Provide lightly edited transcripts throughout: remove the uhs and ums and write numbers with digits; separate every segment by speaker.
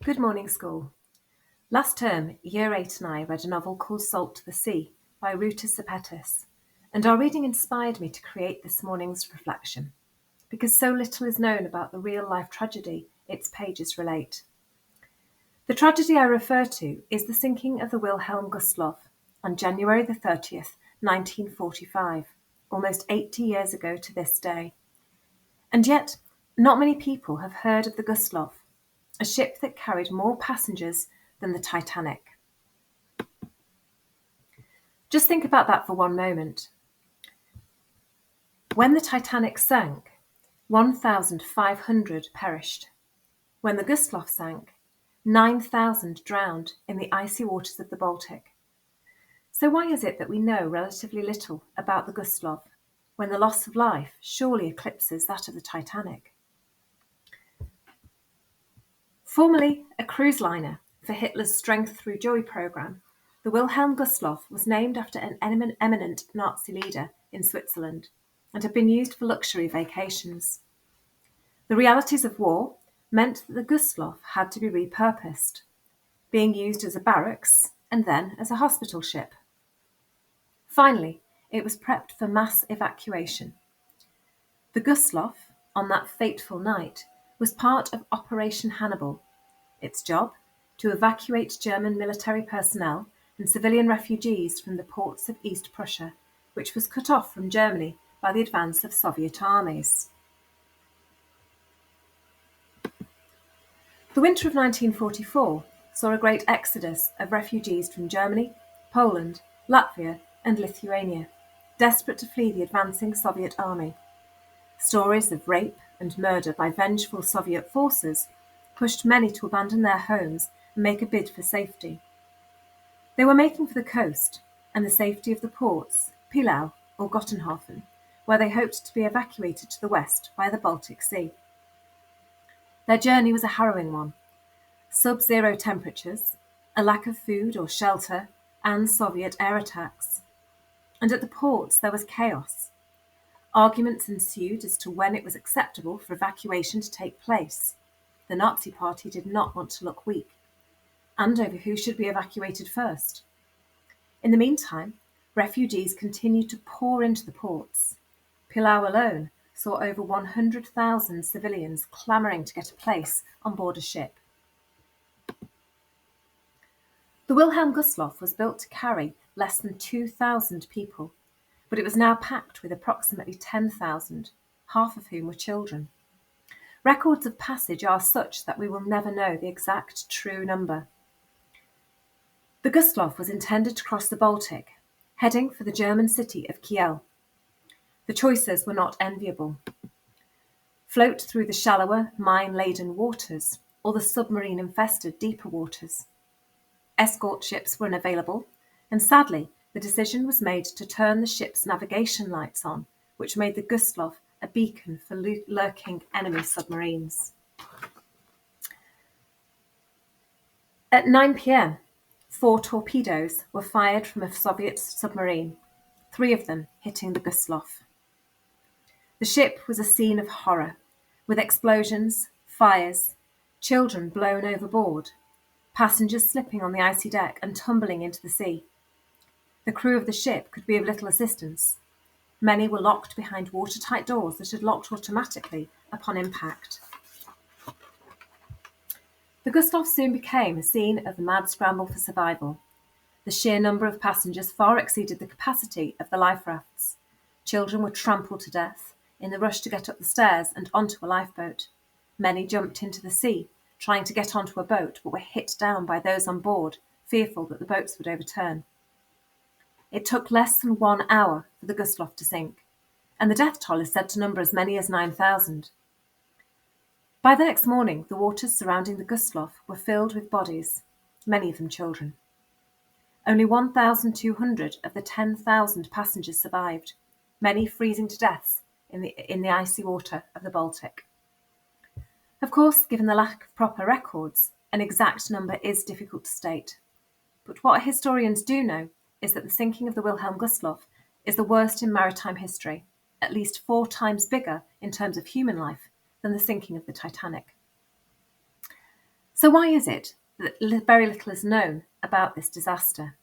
Speaker 1: Good morning, school. Last term, Year 8 and I read a novel called Salt to the Sea by Ruta Sepetys, and our reading inspired me to create this morning's reflection, because so little is known about the real-life tragedy its pages relate. The tragedy I refer to is the sinking of the Wilhelm Gustloff on January the 30th, 1945, almost 80 years ago to this day. And yet, not many people have heard of the Gustloff, a ship that carried more passengers than the Titanic. Just think about that for one moment. When the Titanic sank, 1,500 perished. When the Gustloff sank, 9,000 drowned in the icy waters of the Baltic. So why is it that we know relatively little about the Gustloff when the loss of life surely eclipses that of the Titanic? Formerly a cruise liner for Hitler's Strength Through Joy program, the Wilhelm Gustloff was named after an eminent Nazi leader in Switzerland and had been used for luxury vacations. The realities of war meant that the Gustloff had to be repurposed, being used as a barracks and then as a hospital ship. Finally, it was prepped for mass evacuation. The Gustloff, on that fateful night, was part of Operation Hannibal. Its job, to evacuate German military personnel and civilian refugees from the ports of East Prussia, which was cut off from Germany by the advance of Soviet armies. The winter of 1944 saw a great exodus of refugees from Germany, Poland, Latvia, and Lithuania, desperate to flee the advancing Soviet army. Stories of rape and murder by vengeful Soviet forces pushed many to abandon their homes and make a bid for safety. They were making for the coast and the safety of the ports, Pillau or Gottenhofen, where they hoped to be evacuated to the west via the Baltic Sea. Their journey was a harrowing one. Sub-zero temperatures, a lack of food or shelter, and Soviet air attacks. And at the ports there was chaos. Arguments ensued as to when it was acceptable for evacuation to take place. The Nazi Party did not want to look weak, and over who should be evacuated first. In the meantime, refugees continued to pour into the ports. Pillau alone saw over 100,000 civilians clamouring to get a place on board a ship. The Wilhelm Gustloff was built to carry less than 2,000 people, but it was now packed with approximately 10,000, half of whom were children. Records of passage are such that we will never know the exact true number. The Gustloff was intended to cross the Baltic, heading for the German city of Kiel. The choices were not enviable. Float through the shallower, mine-laden waters, or the submarine-infested deeper waters. Escort ships were unavailable, and sadly, the decision was made to turn the ship's navigation lights on, which made the Gustloff a beacon for lurking enemy submarines. At 9 p.m, 4 torpedoes were fired from a Soviet submarine, 3 of them hitting the Gustloff. The ship was a scene of horror, with explosions, fires, children blown overboard, passengers slipping on the icy deck and tumbling into the sea. The crew of the ship could be of little assistance. Many were locked behind watertight doors that had locked automatically upon impact. The Gustloff soon became a scene of the mad scramble for survival. The sheer number of passengers far exceeded the capacity of the life rafts. Children were trampled to death in the rush to get up the stairs and onto a lifeboat. Many jumped into the sea, trying to get onto a boat, but were hit down by those on board, fearful that the boats would overturn. It took less than 1 hour for the Gustloff to sink, and the death toll is said to number as many as 9,000. By the next morning, the waters surrounding the Gustloff were filled with bodies, many of them children. Only 1,200 of the 10,000 passengers survived, many freezing to death in the icy water of the Baltic. Of course, given the lack of proper records, an exact number is difficult to state. But what historians do know is that the sinking of the Wilhelm Gustloff is the worst in maritime history, at least 4 times bigger in terms of human life than the sinking of the Titanic. So why is it that very little is known about this disaster?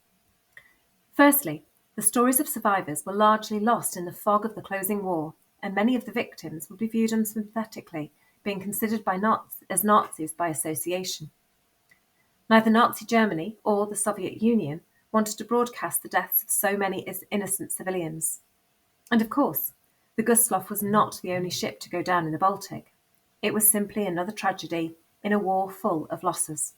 Speaker 1: Firstly, the stories of survivors were largely lost in the fog of the closing war, and many of the victims would be viewed unsympathetically, being considered as Nazis by association. Neither Nazi Germany or the Soviet Union wanted to broadcast the deaths of so many innocent civilians. And of course, the Gustloff was not the only ship to go down in the Baltic. It was simply another tragedy in a war full of losses.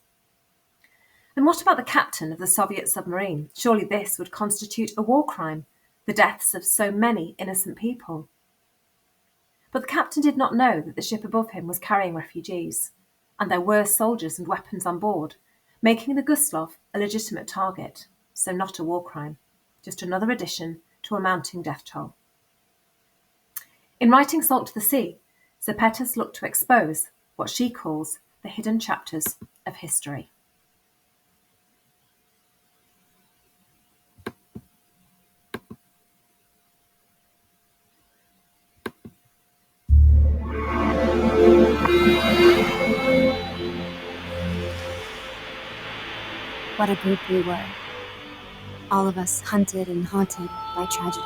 Speaker 1: And what about the captain of the Soviet submarine? Surely this would constitute a war crime, the deaths of so many innocent people. But the captain did not know that the ship above him was carrying refugees, and there were soldiers and weapons on board, making the Gustloff a legitimate target, so not a war crime, just another addition to a mounting death toll. In writing Salt to the Sea, Zepetas looked to expose what she calls the hidden chapters of history.
Speaker 2: What a group we were. All of us hunted and haunted by tragedy.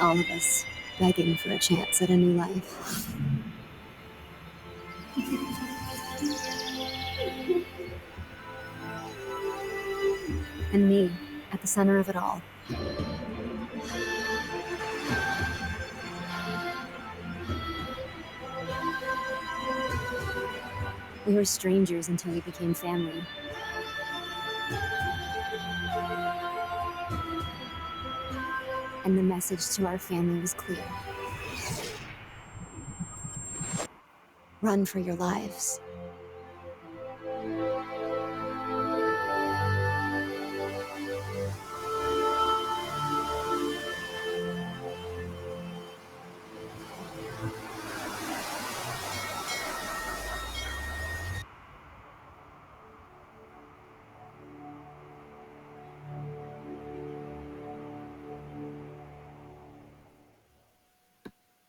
Speaker 2: All of us begging for a chance at a new life. And me, at the center of it all. We were strangers until we became family. And the message to our family was clear. Run for your lives.